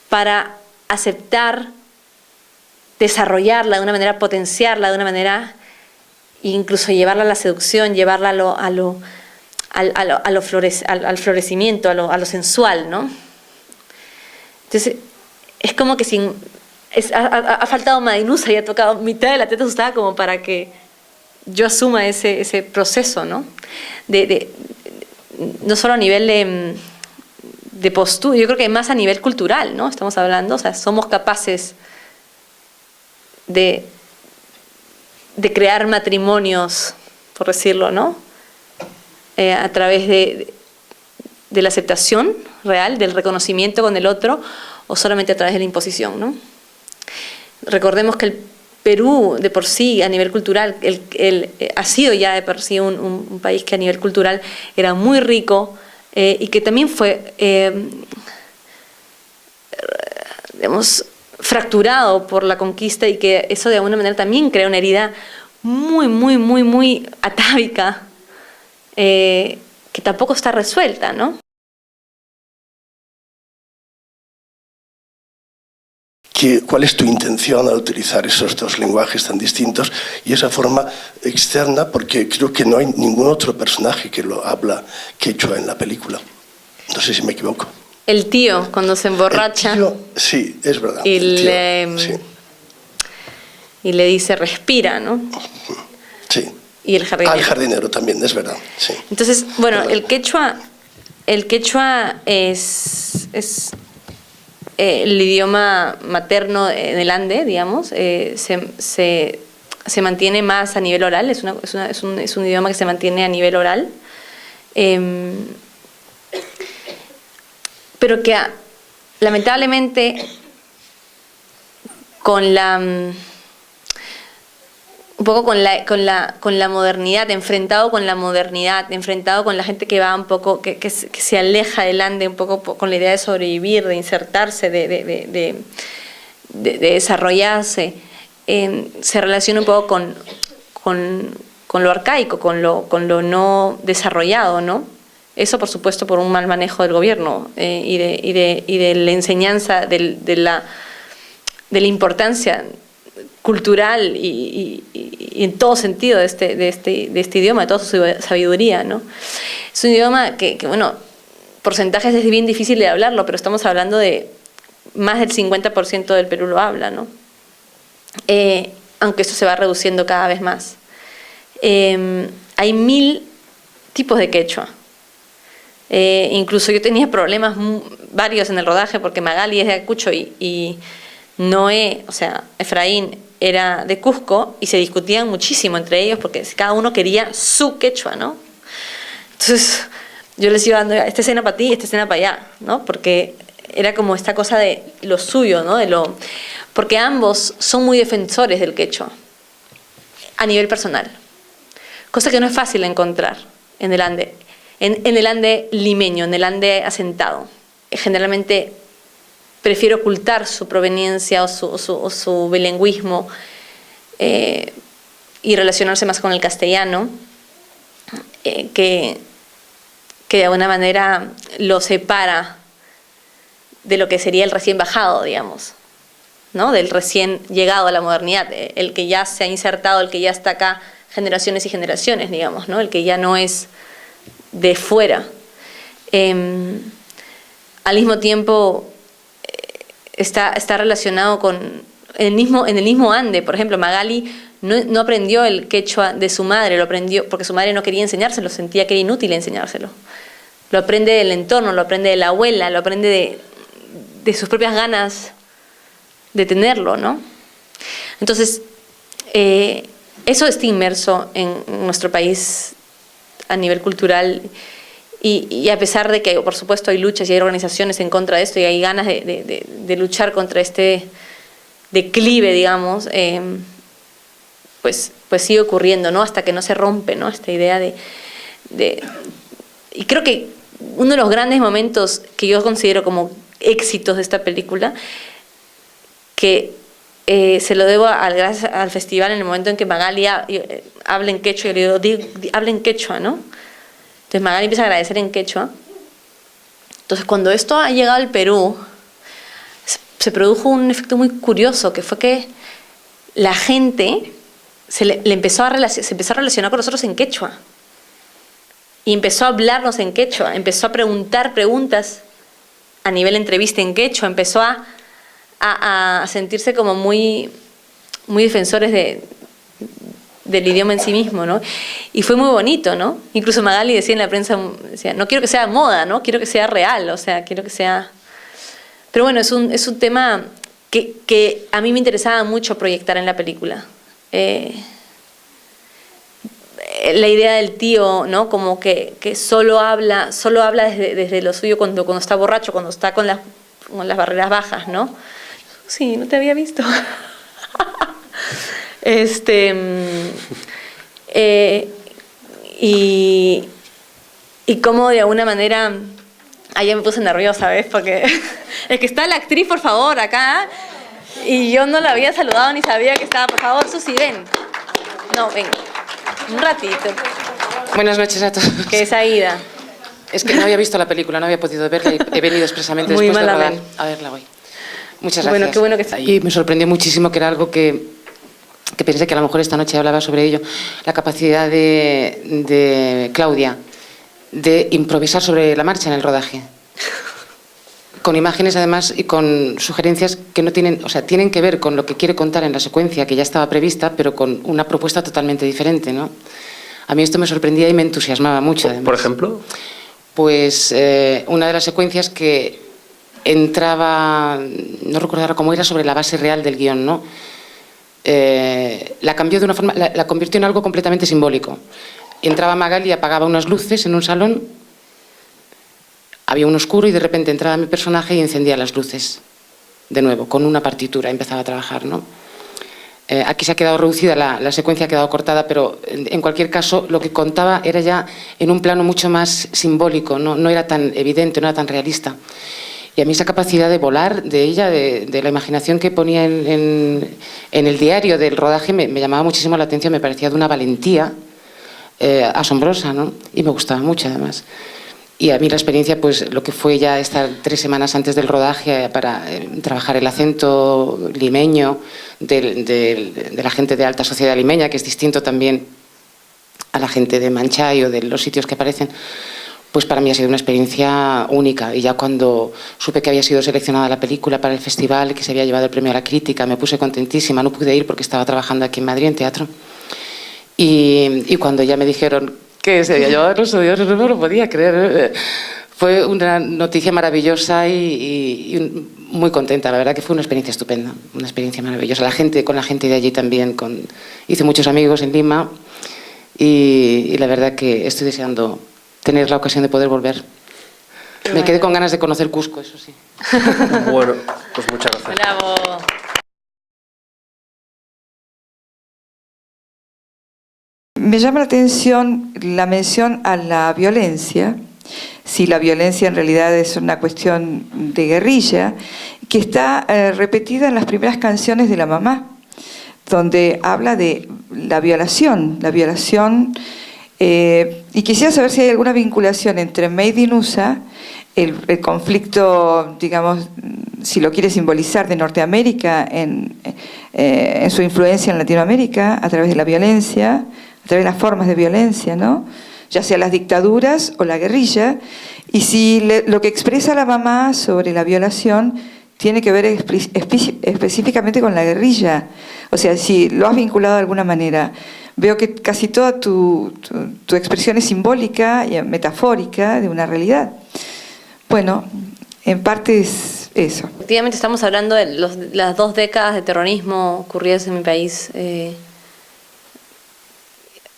para aceptar, desarrollarla de una manera, potenciarla de una manera, e incluso llevarla a la seducción, llevarla al florecimiento, a lo sensual, ¿no? Entonces, es como que ha faltado Madinusa y ha tocado mitad de La teta asustada como para que yo asuma ese proceso, ¿no? No solo a nivel de postura, yo creo que más a nivel cultural, ¿no? Estamos hablando, o sea, somos capaces de crear matrimonios, por decirlo, ¿no? A través de la aceptación real, del reconocimiento con el otro, o solamente a través de la imposición, ¿no? Recordemos que el Perú, de por sí, a nivel cultural, ha sido ya de por sí un país que a nivel cultural era muy rico, y que también fue, digamos, fracturado por la conquista, y que eso de alguna manera también crea una herida muy atávica, que tampoco está resuelta, ¿no? ¿Cuál es tu intención al utilizar esos dos lenguajes tan distintos y esa forma externa? Porque creo que no hay ningún otro personaje que lo habla quechua en la película. No sé si me equivoco. El tío, cuando se emborracha. El tío, sí, es verdad. Y le dice, respira, ¿no? Sí. Y el jardinero. Al jardinero también, es verdad. Sí. Entonces, bueno, el quechua es el idioma materno del Ande, digamos. Se mantiene más a nivel oral, es un idioma que se mantiene a nivel oral. Pero que lamentablemente un poco con la modernidad, enfrentado con la modernidad, enfrentado con la gente que va un poco, que se aleja del Ande un poco con la idea de sobrevivir, de insertarse, de desarrollarse, se relaciona un poco con lo arcaico, con lo no desarrollado, ¿no? Eso, por supuesto, por un mal manejo del gobierno, y de la enseñanza de la importancia cultural y en todo sentido de este idioma, de toda su sabiduría, ¿no? Es un idioma que bueno, porcentajes es bien difícil de hablarlo, pero estamos hablando de más del 50% del Perú lo habla, ¿no? aunque esto se va reduciendo cada vez más. Hay 1000 tipos de quechua. Incluso yo tenía problemas varios en el rodaje porque Magali es de Ayacucho y Noé, o sea, Efraín era de Cusco, y se discutían muchísimo entre ellos porque cada uno quería su quechua, ¿no? Entonces yo les iba dando esta escena para ti y esta escena para allá, ¿no? Porque era como esta cosa de lo suyo, ¿no? Porque ambos son muy defensores del quechua a nivel personal, cosa que no es fácil encontrar en el Ande. En el Ande limeño, en el Ande asentado. Generalmente prefiere ocultar su proveniencia o su bilingüismo y relacionarse más con el castellano, que de alguna manera lo separa de lo que sería el recién bajado, digamos, ¿no? Del recién llegado a la modernidad, el que ya se ha insertado, el que ya está acá generaciones y generaciones, digamos, ¿no? El que ya no es de fuera. Al mismo tiempo está relacionado con en el mismo Ande. Por ejemplo, Magali no aprendió el quechua de su madre, lo aprendió porque su madre no quería enseñárselo, sentía que era inútil enseñárselo. Lo aprende del entorno, lo aprende de la abuela, lo aprende de sus propias ganas de tenerlo, ¿no? Entonces, eso está inmerso en nuestro país a nivel cultural, y a pesar de que, por supuesto, hay luchas y hay organizaciones en contra de esto y hay ganas de luchar contra este declive, digamos, pues sigue ocurriendo, ¿no? Hasta que no se rompe, ¿no? Esta idea y creo que uno de los grandes momentos que yo considero como éxitos de esta película, que se lo debo gracias al festival, en el momento en que Magali habla en quechua, y yo le digo, habla en quechua, ¿no? Entonces Magali empieza a agradecer en quechua. Entonces, cuando esto ha llegado al Perú, se produjo un efecto muy curioso, que fue que la gente se empezó a relacionar con nosotros en quechua. Y empezó a hablarnos en quechua, empezó a preguntar preguntas a nivel entrevista en quechua, empezó a sentirse como muy, muy defensores del idioma en sí mismo, ¿no? Y fue muy bonito, ¿no? Incluso Magali decía en la prensa, decía, no quiero que sea moda, ¿no? Quiero que sea real, o sea, quiero que sea... Pero bueno, es un tema que a mí me interesaba mucho proyectar en la película. La idea del tío, ¿no? Como que solo habla desde lo suyo cuando está borracho, cuando está con las barreras bajas, ¿no? Sí, no te había visto. Y cómo de alguna manera... Ahí ya me puse nerviosa, ¿ves? Porque es que está la actriz, por favor, acá, y yo no la había saludado ni sabía que estaba. Por favor, Susi, ven. No, ven. Un ratito. Buenas noches a todos. Que es Aida. Es que no había visto la película, no había podido verla y he venido expresamente Muy después de rodar malamente. a verla hoy. Muchas gracias. Bueno, qué bueno que está. Y me sorprendió muchísimo, que era algo que pensé que a lo mejor esta noche hablaba sobre ello, la capacidad de Claudia de improvisar sobre la marcha en el rodaje. Con imágenes, además, y con sugerencias que no tienen, o sea, tienen que ver con lo que quiere contar en la secuencia que ya estaba prevista, pero con una propuesta totalmente diferente, ¿no? A mí esto me sorprendía y me entusiasmaba mucho, además. ¿Por ejemplo? Pues una de las secuencias que entraba, no recuerdo ahora cómo era, sobre la base real del guión, ¿no? La cambió de una forma, la convirtió en algo completamente simbólico. Entraba Magali y apagaba unas luces en un salón, había un oscuro y de repente entraba mi personaje y encendía las luces de nuevo, con una partitura, empezaba a trabajar, ¿no? Aquí se ha quedado reducida, la secuencia ha quedado cortada, pero en cualquier caso lo que contaba era ya en un plano mucho más simbólico, no era tan evidente, no era tan realista. Y a mí esa capacidad de volar de ella, de la imaginación que ponía en el diario del rodaje, me llamaba muchísimo la atención, me parecía de una valentía asombrosa, ¿no? Y me gustaba mucho, además. Y a mí la experiencia, pues lo que fue ya estar 3 semanas antes del rodaje para trabajar el acento limeño de la gente de alta sociedad limeña, que es distinto también a la gente de Manchay o de los sitios que aparecen, Pues para mí ha sido una experiencia única, y ya cuando supe que había sido seleccionada la película para el festival, que se había llevado el premio a la crítica, me puse contentísima. No pude ir porque estaba trabajando aquí en Madrid en teatro, y cuando ya me dijeron que se había llevado Los Odiosos, no lo podía creer. Fue una noticia maravillosa y muy contenta. La verdad que fue una experiencia estupenda, una experiencia maravillosa. Con la gente de allí también, hice muchos amigos en Lima, y la verdad que estoy deseando tener la ocasión de poder volver. Me quedé con ganas de conocer Cusco, eso sí. Bueno, pues muchas gracias. Bravo. Me llama la atención la mención a la violencia, si la violencia en realidad es una cuestión de guerrilla, que está repetida en las primeras canciones de la mamá, donde habla de la violación, y quisiera saber si hay alguna vinculación entre Made in USA, el conflicto, digamos, si lo quiere simbolizar, de Norteamérica en su influencia en Latinoamérica a través de la violencia, a través de las formas de violencia, ¿no? Ya sea las dictaduras o la guerrilla, y si lo que expresa la mamá sobre la violación tiene que ver específicamente con la guerrilla, o sea, si lo has vinculado de alguna manera. Veo que casi toda tu expresión es simbólica y metafórica de una realidad. Bueno, en parte es eso. Efectivamente estamos hablando de las 2 décadas de terrorismo ocurridas en mi país,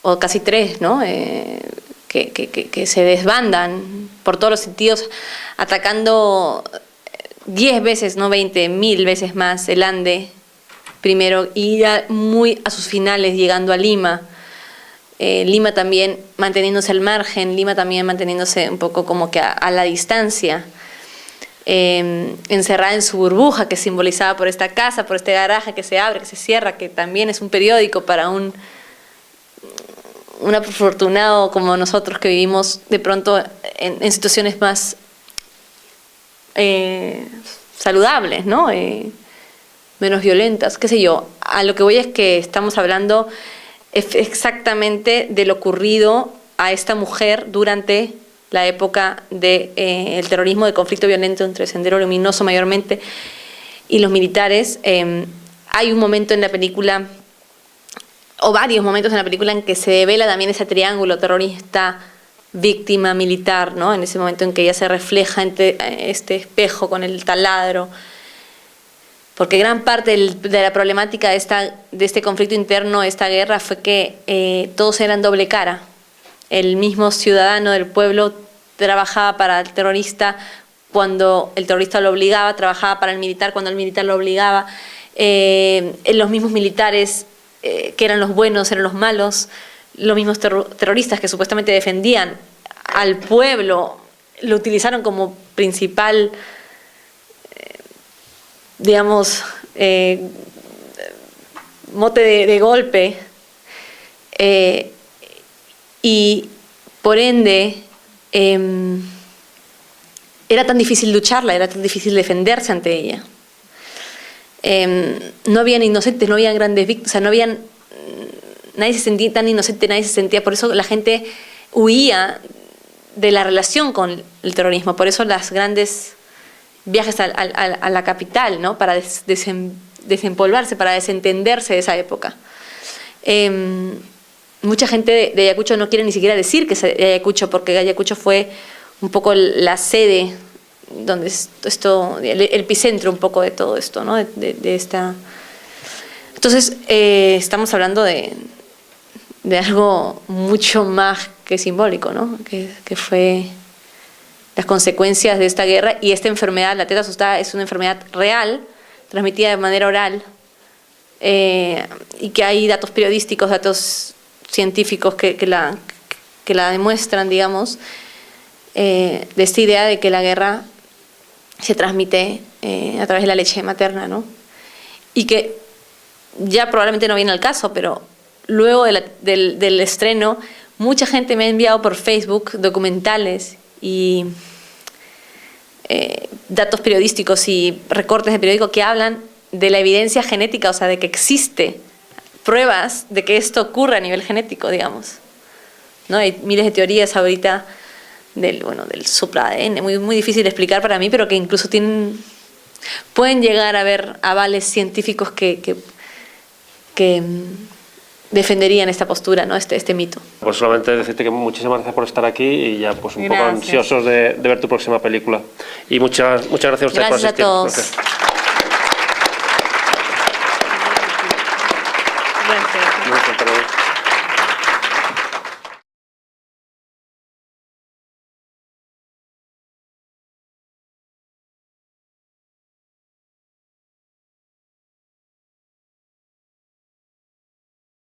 o casi 3, ¿no? Que se desbandan por todos los sentidos, atacando 10 veces, no 20, 1000 veces más el Ande primero, y ya muy a sus finales llegando a Lima. Lima también manteniéndose al margen, Lima también manteniéndose un poco como que a la distancia, encerrada en su burbuja, que es simbolizada por esta casa, por este garaje que se abre, que se cierra, que también es un periódico para un afortunado como nosotros, que vivimos de pronto en situaciones más saludables, ¿no? Menos violentas, qué sé yo. A lo que voy es que estamos hablando exactamente de lo ocurrido a esta mujer durante la época del terrorismo, de conflicto violento entre Sendero Luminoso mayormente y los militares. Hay un momento en la película, o varios momentos en la película, en que se devela también ese triángulo terrorista, víctima, militar, ¿no? En ese momento en que ella se refleja entre este espejo con el taladro. Porque gran parte de la problemática de este conflicto interno, de esta guerra, fue que todos eran doble cara. El mismo ciudadano del pueblo trabajaba para el terrorista cuando el terrorista lo obligaba, trabajaba para el militar cuando el militar lo obligaba. Los mismos militares, que eran los buenos, eran los malos. Los mismos terroristas que supuestamente defendían al pueblo, lo utilizaron como principal, digamos, mote de golpe, y por ende era tan difícil lucharla, era tan difícil defenderse ante ella. No habían inocentes, no habían grandes víctimas, o sea, no habían, nadie se sentía tan inocente, nadie se sentía, por eso la gente huía de la relación con el terrorismo, por eso las grandes viajes a la capital, ¿no? Para desempolvarse, para desentenderse de esa época. Mucha gente de Ayacucho no quiere ni siquiera decir que es de Ayacucho, porque Ayacucho fue un poco la sede, donde el epicentro un poco de todo esto, ¿no? de esta. Entonces, estamos hablando de algo mucho más que simbólico, ¿no? Que fue las consecuencias de esta guerra, y esta enfermedad, la teta asustada, es una enfermedad real, transmitida de manera oral, y que hay datos periodísticos, datos científicos que la demuestran, digamos, de esta idea de que la guerra se transmite a través de la leche materna, ¿no? Y que ya probablemente no viene al caso, pero luego del estreno, mucha gente me ha enviado por Facebook documentales y datos periodísticos y recortes de periódico que hablan de la evidencia genética, o sea, de que existe pruebas de que esto ocurre a nivel genético, digamos, ¿no? Hay miles de teorías ahorita del supra-ADN, muy, muy difícil de explicar para mí, pero que incluso pueden llegar a haber avales científicos que defenderían esta postura, ¿no? este mito. Pues solamente decirte que muchísimas gracias por estar aquí y ya pues un poco Gracias. ansiosos de ver tu próxima película. Y muchas gracias a ustedes por asistir. Gracias a todos. Gracias. Gracias. Hasta luego.